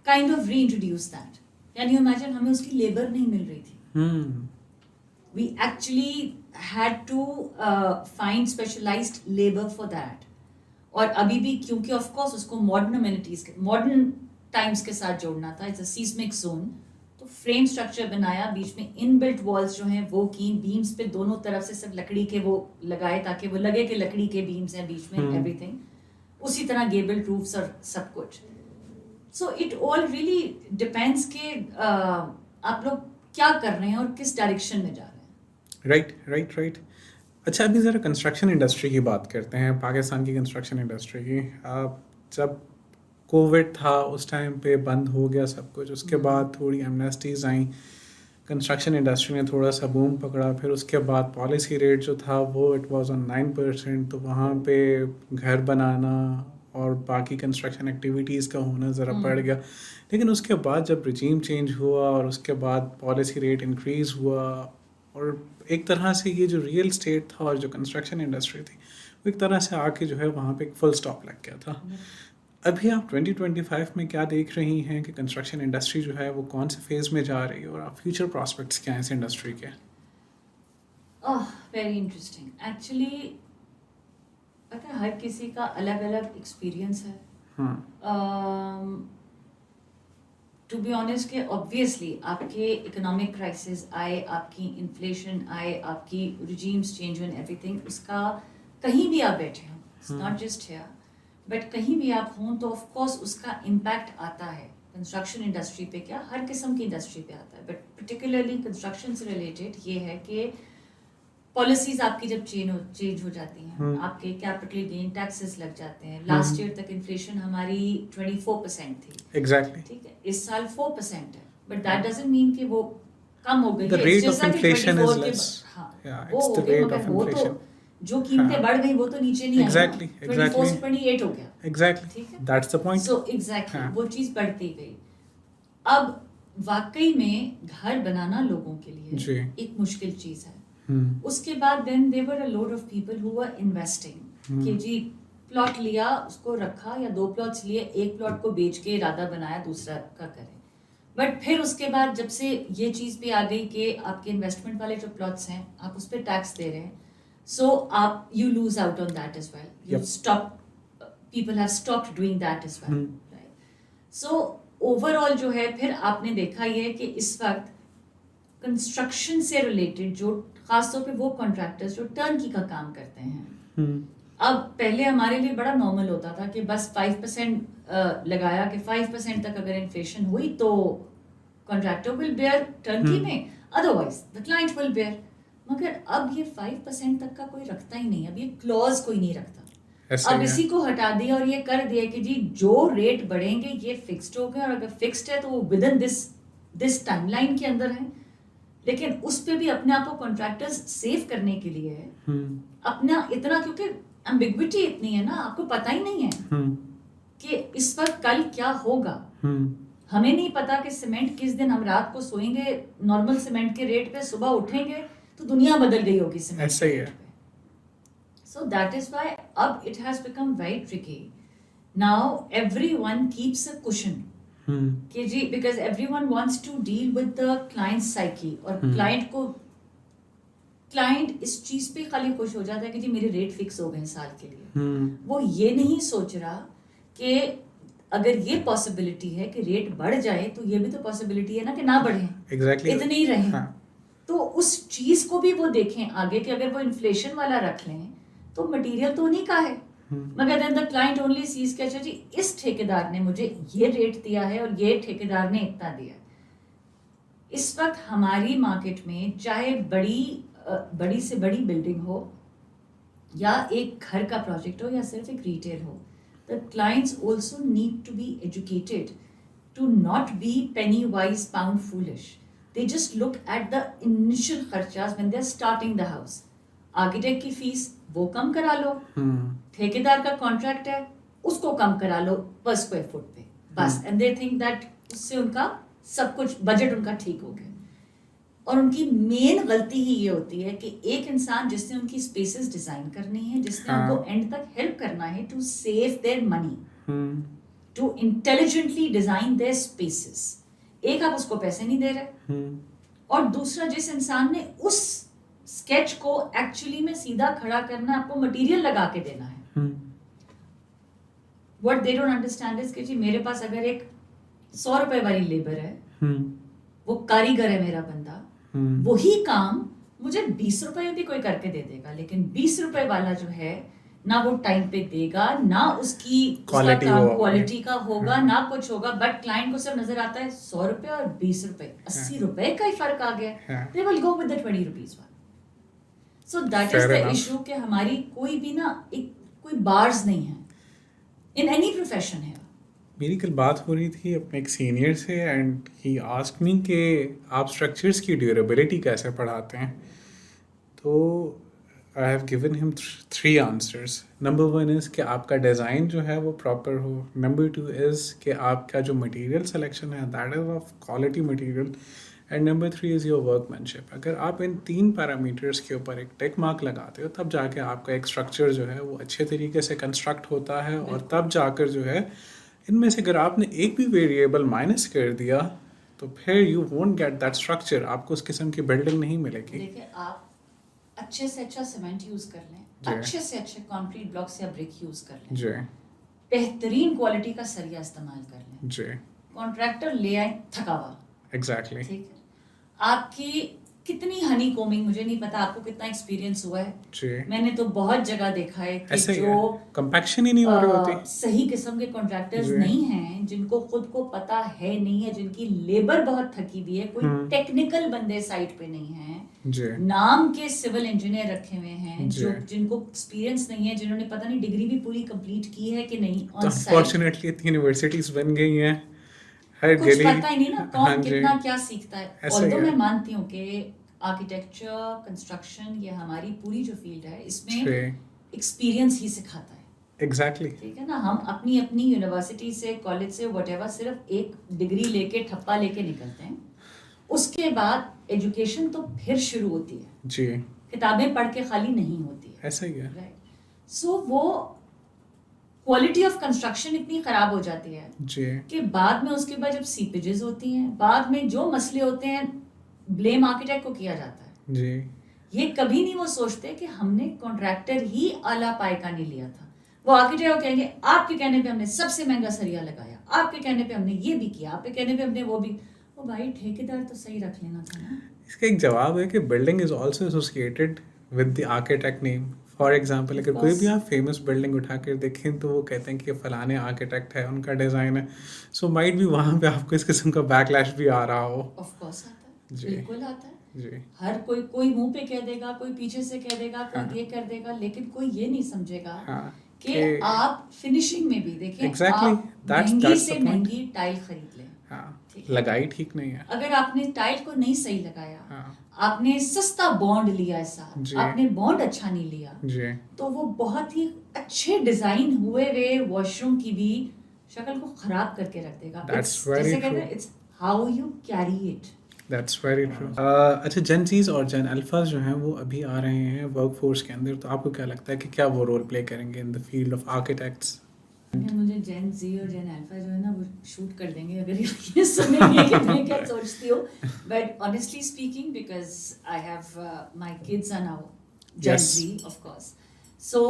kind of reintroduce that. Can you imagine, हमें उसकी लेबर नहीं मिल रही थी. We actually had to find specialised labour for that. और अभी भी क्योंकि ऑफ कोर्स उसको मॉडर्न अमेनिटीज, मॉडर्न टाइम्स के साथ जोड़ना था, इट्स अ सीस्मिक जोन, तो फ्रेम स्ट्रक्चर बनाया, बीच में इनबिल्ट वॉल्स जो हैं वो की, बीम्स पे दोनों तरफ से सिर्फ लकड़ी के वो लगाए ताकि वो लगे कि लकड़ी के बीम्स हैं बीच में, एवरीथिंग उसी तरह गेबल रूफ्स और सब कुछ. So it all really depends कि आप लोग क्या कर रहे हैं और किस डायरेक्शन में जा रहे हैं. राइट. अच्छा, अभी ज़रा कंस्ट्रक्शन इंडस्ट्री की बात करते हैं, पाकिस्तान की कंस्ट्रक्शन इंडस्ट्री की. जब कोविड था उस टाइम पे बंद हो गया सब कुछ, उसके बाद थोड़ी एमनेस्टीज आई, कंस्ट्रक्शन इंडस्ट्री ने थोड़ा सा बूम पकड़ा. फिर उसके बाद पॉलिसी रेट जो था वो इट वाज ऑन 9%, तो वहाँ पे घर बनाना और बाकी कंस्ट्रक्शन एक्टिविटीज़ का होना ज़रा बढ़ गया. लेकिन उसके बाद जब रिजीम चेंज हुआ और उसके बाद पॉलिसी रेट इंक्रीज़ हुआ, और एक तरह से ये जो रियल स्टेट था और जो कंस्ट्रक्शन इंडस्ट्री थी वो एक तरह से आके जो है वहाँ पे एक फुल स्टॉप लग गया था. अभी आप 2025 में क्या देख रही हैं कि कंस्ट्रक्शन इंडस्ट्री जो है वो कौन से फेज़ में जा रही है, और आप फ्यूचर प्रॉस्पेक्ट्स क्या हैं इस इंडस्ट्री के? Very interesting. एक्चुअली पता है हर किसी का अलग अलग एक्सपीरियंस है. टू बी ऑनेस्ट के ऑब्वियसली आपके इकोनॉमिक क्राइसिस आए, आपकी इन्फ्लेशन आए, आपकी रिजीम्स चेंज एंड एवरीथिंग, उसका कहीं भी आप बैठे हो, it's not just here, but कहीं भी आप हों तो ऑफ कोर्स उसका इम्पैक्ट आता है कंस्ट्रक्शन इंडस्ट्री पे, क्या हर किस्म की इंडस्ट्री पे आता है, बट पर्टिकुलरली कंस्ट्रक्शन से रिलेटेड ये है कि पॉलिसीज आपकी जब चेंज हो जाती हैं, आपके कैपिटल गेन टैक्सेस लग जाते हैं. लास्ट ईयर तक इन्फ्लेशन हमारी 24% थी. एग्जैक्टली. ठीक है, इस साल 4% है, बट दैट डजंट मीन कि वो कम हो गई है. The rate of inflation is less. हाँ, वो हो गई, मगर वो तो जो कीमतें बढ़ गई वो तो नीचे नहीं आई. Exactly. 24 से 28 हो गया. Exactly. ठीक है, That's the point. So exactly वो चीज बढ़ती गई. अब वाकई में घर बनाना लोगों के लिए एक मुश्किल चीज है. उसके बाद then there were a load of people who were investing कि जी प्लॉट लिया, उसको रखा, या 2 प्लॉट्स लिए, एक प्लॉट को बेच के इरादा बनाया दूसरा का करें. बट फिर उसके बाद जब से ये चीज़ भी आ गई कि आपके इन्वेस्टमेंट वाले जो प्लॉट्स हैं आप उस पर टैक्स दे रहे हैं, सो आप you lose out on that as well. You stop, people have stopped doing that as well. So overall जो है फिर आपने देखा ये कि इस वक्त कंस्ट्रक्शन से रिलेटेड जो खासतौर पे वो कॉन्ट्रैक्टर्स जो टर्नकी का काम करते हैं, अब पहले हमारे लिए बड़ा नॉर्मल होता था कि बस 5% लगाया कि 5% तक अगर इन्फ्लेशन हुई तो कॉन्ट्रैक्टर विल बेयर टर्नकी में, otherwise the client will bear. मगर अब ये 5% तक का कोई रखता ही नहीं, अब ये क्लॉज कोई नहीं रखता. अब इसी को हटा दिया और ये कर दिया कि जी जो रेट बढ़ेंगे ये फिक्स्ड हो गए, और अगर फिक्स्ड है तो वो विद इन दिस टाइमलाइन के अंदर है. लेकिन उस पे भी अपने आप को कॉन्ट्रैक्टर्स सेव करने के लिए अपना इतना, क्योंकि एम्बिग्विटी इतनी है ना, आपको पता ही नहीं है कि इस वक्त कल क्या होगा। हमें नहीं पता कि सीमेंट किस दिन, हम रात को सोएंगे नॉर्मल सीमेंट के रेट पे, सुबह उठेंगे तो दुनिया बदल गई होगी सीमेंट ऐसा ही है। So that is why अब it has become very tricky. Now everyone keeps a cushion. कि जी, because everyone wants to deal with the client's psyche, और क्लाइंट इस चीज पे खाली खुश हो जाता है कि जी मेरे रेट फिक्स हो गए साल के लिए। वो ये नहीं सोच रहा कि अगर ये पॉसिबिलिटी है कि रेट बढ़ जाए तो ये भी तो पॉसिबिलिटी है ना कि ना बढ़े, Exactly. इतने ही रहे। तो उस चीज को भी वो देखें आगे कि अगर वो इन्फ्लेशन वाला रख लें तो मटेरियल तो उन्हीं का है, मगर then the client only sees के अच्छा जी इस ठेकेदार ने मुझे ये रेट दिया है और ये ठेकेदार ने इतना दिया। इस वक्त हमारी मार्केट में चाहे बड़ी से बड़ी बिल्डिंग हो या एक घर का प्रोजेक्ट हो या सिर्फ एक रिटेल हो, the clients also need to be educated to not be penny wise pound foolish. They just look at the initial खर्चास when they are starting the house. Architect की फीस वो कम करा लो, ठेकेदार का कॉन्ट्रैक्ट है उसको कम करा लो पर स्क्वायर फुट पे, बस। एंड दे थिंक दैट उससे उनका सब कुछ बजट उनका ठीक हो गया। और उनकी मेन गलती ही ये होती है कि एक इंसान जिसने उनकी स्पेसेस डिजाइन करनी है, जिसने उनको एंड तक हेल्प करना है to save their money, to intelligently design their spaces, एक आप उसको पैसे नहीं दे रहे, और दूसरा जिस इंसान ने उस स्केच को एक्चुअली में सीधा खड़ा करना, आपको मटेरियल लगा के देना है। What they don't understand is कि जी मेरे पास अगर एक 100 रुपए वाली लेबर है, वो कारीगर है मेरा बंदा, वही काम मुझे 20 रुपए भी कोई करके दे देगा, लेकिन 20 रुपए वाला जो है ना वो टाइम पे देगा, ना उसकी क्वालिटी का होगा, ना कुछ होगा, बट क्लाइंट को सिर्फ नजर आता है 100 रुपए और 20 रुपए, 80 रुपए का ही फर्क आ गया, they will go with the 20 rupees one. So that is the issue कि हमारी कोई भी ना कोई बार्स नहीं है इन एनी प्रोफेशन है। मेरी कल बात हो रही थी अपने एक सीनियर से एंड ही आस्क्ड मी कि आप स्ट्रक्चर्स की ड्यूरेबिलिटी कैसे पढ़ाते हैं। तो I have given him three answers. Number one is कि आपका डिज़ाइन जो है वो प्रॉपर हो. Number two is कि आपका जो मटेरियल सिलेक्शन है that is of quality material. And number three is your workmanship. अगर आप इन 3 पैरामीटर्स के ऊपर एक टिक मार्क लगाते हो तब जाके आपका एक स्ट्रक्चर जो है वो अच्छे तरीके से कंस्ट्रक्ट होता है, और तब जाकर जो है इनमें से अगर आपने एक भी वेरिएबल माइनस कर दिया तो फिर you won't get that structure, आपको उस किस्म की बिल्डिंग नहीं मिलेगी। देखिए, आप अच्छे से अच्छा सीमेंट यूज कर लें, अच्छे से अच्छे कंक्रीट ब्लॉक्स या ब्रिक यूज कर लें जी, बेहतरीन क्वालिटी का सरिया इस्तेमाल कर लें जी, कॉन्ट्रैक्टर ले आए थका हुआ, एग्जैक्टली ठीक है। आपकी कितनी हनी कोमिंग मुझे नहीं पता, आपको कितना एक्सपीरियंस हुआ है जी, मैंने तो बहुत जगह देखा है कि जो कंपैक्शन ही नहीं हो रही होती, सही किस्म के कॉन्ट्रैक्टर्स नहीं हैं, जिनको खुद को पता है नहीं है, जिनकी लेबर बहुत थकी हुई है, कोई टेक्निकल बंदे साइट पे नहीं है जी, नाम के सिविल इंजीनियर रखे हुए हैं जो जिनको एक्सपीरियंस नहीं है, जिन्होंने पता नहीं डिग्री भी पूरी कंप्लीट की है कि नहीं ऑन साइट। अनफॉर्चुनेटली इतनी यूनिवर्सिटीज बन गई हैं, हर कुछ पता ही नहीं ना कौन कितना क्या सीखता है। ऑल्दो मैं मानती हूँ कि आर्किटेक्चर, कंस्ट्रक्शन, ये हमारी पूरी जो फील्ड है इसमें एक्सपीरियंस ही सिखाता है। एग्जैक्टली ठीक है ना, हम अपनी अपनी यूनिवर्सिटी से, कॉलेज से, व्हाटएवर, सिर्फ एक डिग्री लेके ठप्पा लेके निकलते हैं, उसके बाद एजुकेशन तो फिर शुरू होती है जी, किताबें पढ़ के खाली नहीं होती है, ऐसा ही है राइट। सो वो क्वालिटी ऑफ कंस्ट्रक्शन इतनी खराब हो जाती है जी कि बाद में उसके बाद जब सीपेजेस होती हैं, बाद में जो मसले होते हैं, ब्लेम आर्किटेक्ट को किया जाता है जी। ये कभी नहीं वो सोचते कि हमने कॉन्ट्रैक्टर ही आला पाए का नहीं लिया था। वो आर्किटेक्ट को कहेंगे आपके कहने पे हमने सबसे महंगा सरिया लगाया, आपके कहने पे हमने ये भी किया, आपके कहने पे हमने वो भी। ओ भाई, ठेकेदार तो सही रख लेना था ना। इसका एक जवाब है कि building is also associated with the architect name. For example, अगर कोई भी आप फेमस बिल्डिंग उठा कर देखें तो वो कहते हैं कि फलाने आर्किटेक्ट है, उनका डिज़ाइन है, सो माइट भी वहाँ पे आपको इस किस्म का बैकलैश भी आ रहा हो। ऑफ कोर्स आता है जी, बिल्कुल आता है जी। हर कोई मुंह पे कह देगा, कोई पीछे से कह देगा, कोई ये कर देगा, लेकिन कोई ये नहीं समझेगा कि आप फिनिशिंग में भी देखें, आप महंगी से महंगी टाइल खरीद लें, लगाई ठीक नहीं है, अगर आपने टाइल को नहीं सही लगाया, आपने सस्ता बॉन्ड लिया ऐसा, जी। आपने बॉन्ड अच्छा नहीं लिया, जी तो वो बहुत ही अच्छे डिजाइन हुए हुए वॉशरूम की भी शक्ल को खराब करके रख देगा। That's It's- very जैसे कहते true. हैं, it's how you carry it. That's very true. अच्छा, जेन जीज और जेन अल्फाज जो हैं वो अभी आ रहे हैं वर्क फोर्स के अंदर, तो आपको क्या लगता है कि क्या वो रोल प्ले करेंगे in the field of architects? मुझे जेन जी और जेन अल्फा जो है ना वो शूट कर देंगे अगर ये सुनेंगे कि मैं क्या सोचती हूँ, but honestly speaking because I have my kids are now Gen Yes. जी of course, so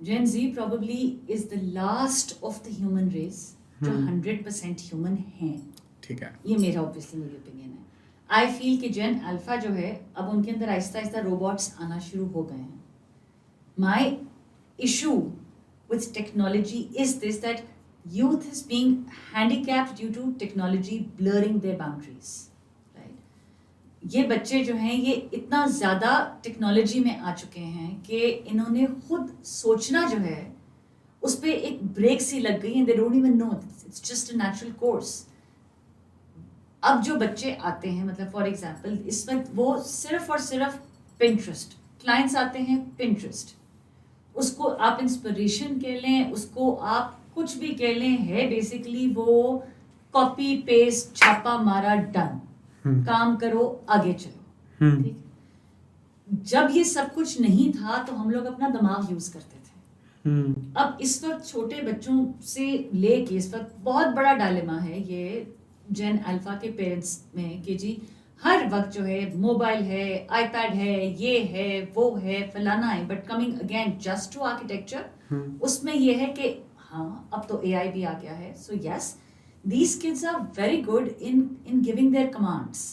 Gen Z probably is the last of the human race जो 100% ह्यूमन हैं। ठीक है। ये मेरा ऑब्वियसली मेरी ओपिनियन है। आई फील कि जेन अल्फा जो है अब उनके अंदर आहिस्ता आहिस्ता रोबोट्स आना शुरू हो गए हैं। My issue with technology is this, that youth is being handicapped due to technology blurring their boundaries, right? ये बच्चे जो हैं ये इतना ज़्यादा टेक्नोलॉजी में आ चुके हैं कि इन्होंने खुद सोचना जो है उस पर एक ब्रेक सी लग गई, and they don't even know, it's just a natural course। अब जो बच्चे आते हैं, मतलब फॉर एग्जाम्पल इस वक्त वो सिर्फ और सिर्फ Pinterest, क्लाइंट्स आते हैं Pinterest, उसको आप इंस्पिरेशन कह लें, उसको आप कुछ भी कह लें, है बेसिकली वो कॉपी पेस्ट छापा मारा डन, काम करो आगे चलो, ठीक। जब ये सब कुछ नहीं था तो हम लोग अपना दिमाग यूज करते थे। अब इस वक्त छोटे बच्चों से लेके इस वक्त बहुत बड़ा डायलेमा है ये जेन अल्फा के पेरेंट्स में कि जी हर वक्त जो है मोबाइल है, आईपैड है, ये है, वो है, फलाना है, but coming again just to architecture, उसमें ये है कि हाँ अब तो एआई भी आ गया है, so yes these kids are very good in giving their commands,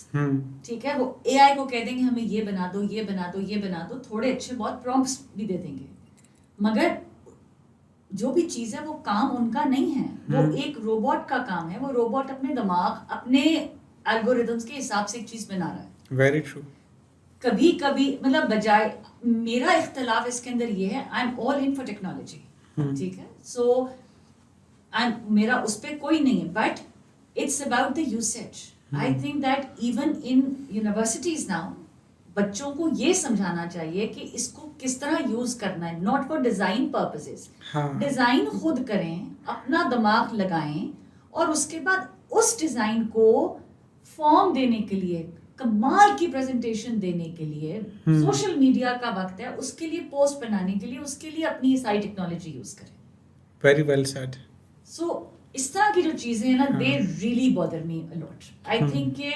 ठीक है। वो एआई को कह देंगे हमें ये बना दो, ये बना दो, ये बना दो, थोड़े अच्छे बहुत प्रॉम्प्ट्स भी दे देंगे, मगर जो भी चीज है वो काम उनका नहीं है, वो एक रोबोट का काम है। वो रोबोट अपने दिमाग, अपने एल्गोरिथम्स के हिसाब से एक चीज बना रहा है। Very true. कभी कभी मतलब बजाय, मेरा इख्तलाफ इसके अंदर ये है, I am all in for technology, ठीक है, सो मेरा उस पर कोई नहीं है, but it's about the usage. I think that even in universities now बच्चों को ये समझाना चाहिए कि इसको किस तरह यूज करना है, not for design purposes. Design खुद करें, अपना दिमाग लगाएं, और उसके बाद उस डिजाइन को फॉर्म देने के लिए, कमाल की प्रेजेंटेशन देने के लिए, सोशल मीडिया का वक्त है, उसके लिए पोस्ट बनाने के लिए, उसके लिए अपनी सारी टेक्नोलॉजी यूज करें। Very well said. सो इस तरह की जो चीजें हैं ना, they really bother me a lot. I think के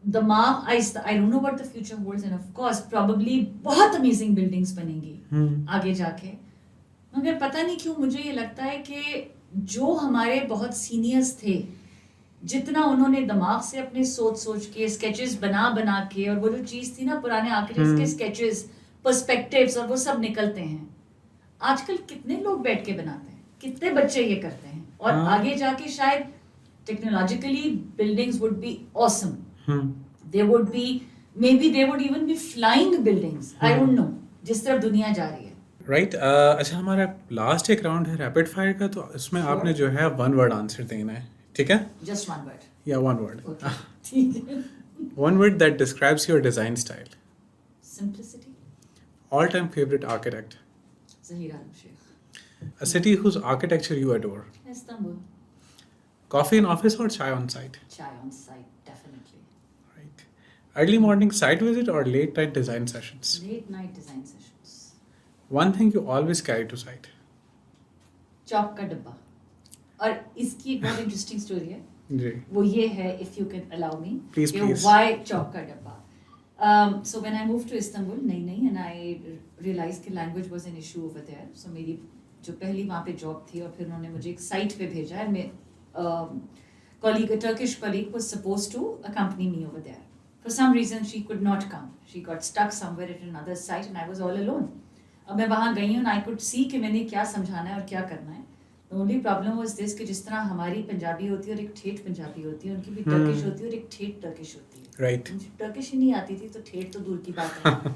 दिमाग, I don't know what the future holds, and of course probably बहुत अमेजिंग बिल्डिंग्स बनेंगी आगे जाके, मगर पता नहीं क्यों मुझे ये लगता है कि जो हमारे बहुत सीनियर्स थे, जितना उन्होंने दिमाग से अपने सोच के स्केचेस बना के, और वो जो चीज थी ना पुराने आर्किटेक्ट्स के स्केचेस, पर्सपेक्टिव्स, और वो सब निकलते हैं। आजकल कितने लोग बैठ के बनाते हैं, कितने बच्चे ये करते हैं, और आगे जाके शायद technologically buildings would be awesome, they would be, may be they would even be flying buildings, I don't no, जिस तरफ दुनिया जा रही है। राइट। अच्छा, हमारा लास्ट एक राउंड है रैपिड फायर का, तो इसमें आपने जो है वन वर्ड आंसर देना है, ठीक है? Just one word. या वन वर्ड। ठीक है। One word that describes your design style. Simplicity. All-time favorite architect. Zahir Alam Sheikh. A city whose architecture you adore. Istanbul. Coffee in office or chai on site? Chai on site, definitely. Right. Early morning site visit or late night design sessions? Late night design sessions. One thing you always carry to site. चौक का डब्बा। और इसकी एक बहुत interesting story है, जी। वो ये है, if you can allow me, Please, please. Why चौक का डब्बा। So when I moved to Istanbul, नई and I realized कि language was an issue over there. So मेरी जो पहली वहाँ पे जॉब थी, और फिर उन्होंने मुझे एक साइट पे भेजा है, मैं colleague, a Turkish colleague was supposed to accompany me over there. For some reason she could not come. She got stuck somewhere at another site and I was all alone. अब मैं वहाँ गई हूँ, I could see कि मैंने क्या समझाना है और क्या करना है। The only problem was this कि जिस तरह हमारी पंजाबी होती है और एक ठेठ पंजाबी होती है, उनकी भी टर्किश होती है और एक ठेठ टर्किश होती है। Right. मुझे टर्किश ही नहीं आती थी, तो ठेठ तो दूर की बात है।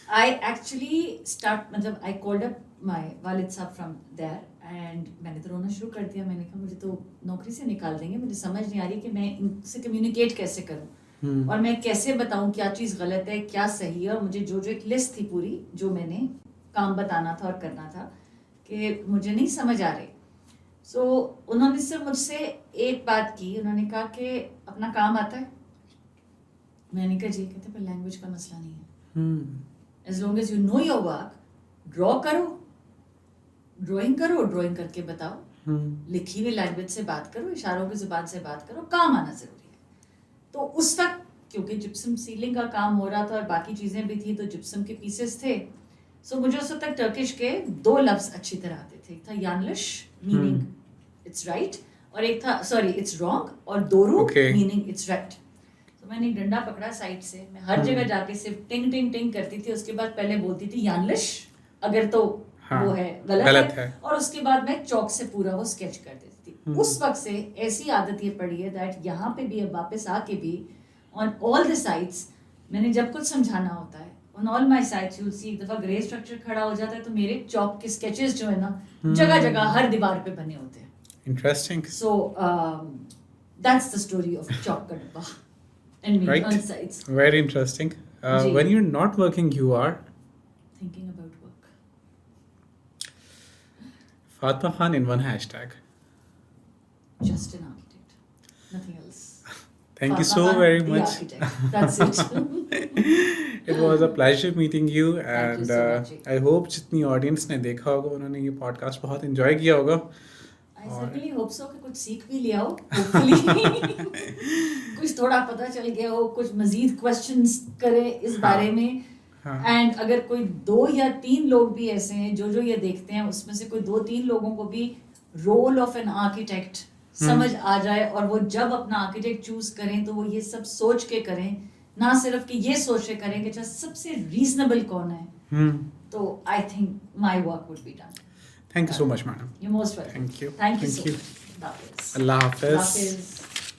I actually मतलब I called up माय वालिद साहब फ्रॉम देयर एंड मैंने तो रोना शुरू कर दिया. मैंने कहा मुझे तो नौकरी से निकाल देंगे, मुझे समझ नहीं आ रही कि मैं इनसे कम्युनिकेट कैसे करूं और मैं कैसे बताऊं क्या चीज़ गलत है क्या सही है. और मुझे जो एक लिस्ट थी पूरी जो मैंने काम बताना था और करना था कि मुझे नहीं समझ आ रही. सो उन्होंने सिर्फ मुझसे एक बात की, उन्होंने कहा कि अपना काम आता है. मैंने कहा जी. कहते पर लैंग्वेज का मसला नहीं है. As long as you know your work, draw करो, ड्राइंग करो, ड्राइंग करके बताओ, लिखी हुई लैंग्वेज से बात करो, इशारों की जुबान से बात करो, काम आना जरूरी है. तो उस वक्त क्योंकि जिप्सम सीलिंग का काम हो रहा था और बाकी चीज़ें भी थी तो जिप्सम के पीसेस थे. सो मुझे उस वक्त तक टर्किश के 2 लफ्ज़ अच्छी तरह आते थे. एक था यानलिश मीनिंग इट्स राइट और एक था सॉरी इट्स रॉन्ग और दोरू मीनिंग इट्स राइट. तो मैंने एक डंडा पकड़ा साइड से, मैं हर जगह जाके सिर्फ टिंग टिंग टिंग करती थी. उसके बाद पहले बोलती थी यानलिश अगर तो वो है गलत है और उसके बाद मैं चौक से पूरा वो स्केच कर देती थी. उस वक्त से ऐसी आदत ये पड़ी है दैट यहाँ पे भी अब वापस आके भी ऑन ऑल द साइट्स मैंने जब कुछ समझाना होता है on all my sites you will see एक दफ़ा ग्रे स्ट्रक्चर खड़ा हो जाता है तो मेरे चौक के स्केचेस जो है ना जगह जगह हर दीवार पे बने होते हैं. Interesting. So that's the story of Chalk ka Dabba and me Right. on sites. Very interesting. Ji. When you're not working, you are Thinking about work. Fatma Khan in one hashtag. Just an architect. Nothing else. Thank you Fatma so Khan, very the much. architect. That's it. It was a pleasure meeting you and so much. I hope जितनी audience ने देखा होगा उन्होंने ये podcast बहुत enjoy किया होगा. I certainly hope so कि कुछ सीख भी लिया हो. Hopefully कुछ थोड़ा पता चल गया हो, कुछ मजीद questions करे इस बारे में. एंड अगर कोई 2 या 3 लोग भी ऐसे हैं जो ये देखते हैं उसमें से कोई 2-3 लोगों को भी रोल ऑफ एन आर्किटेक्ट समझ आ जाए और वो जब अपना आर्किटेक्ट चूज करें तो वो ये सब सोच के करें, ना सिर्फ कि ये सोच के करें कि सबसे रीजनेबल कौन है. तो I think my work would be done. Thank you so much, madam. You're most welcome. Thank you. Thank you Thank so you. much. Allah Hafiz. Hafiz.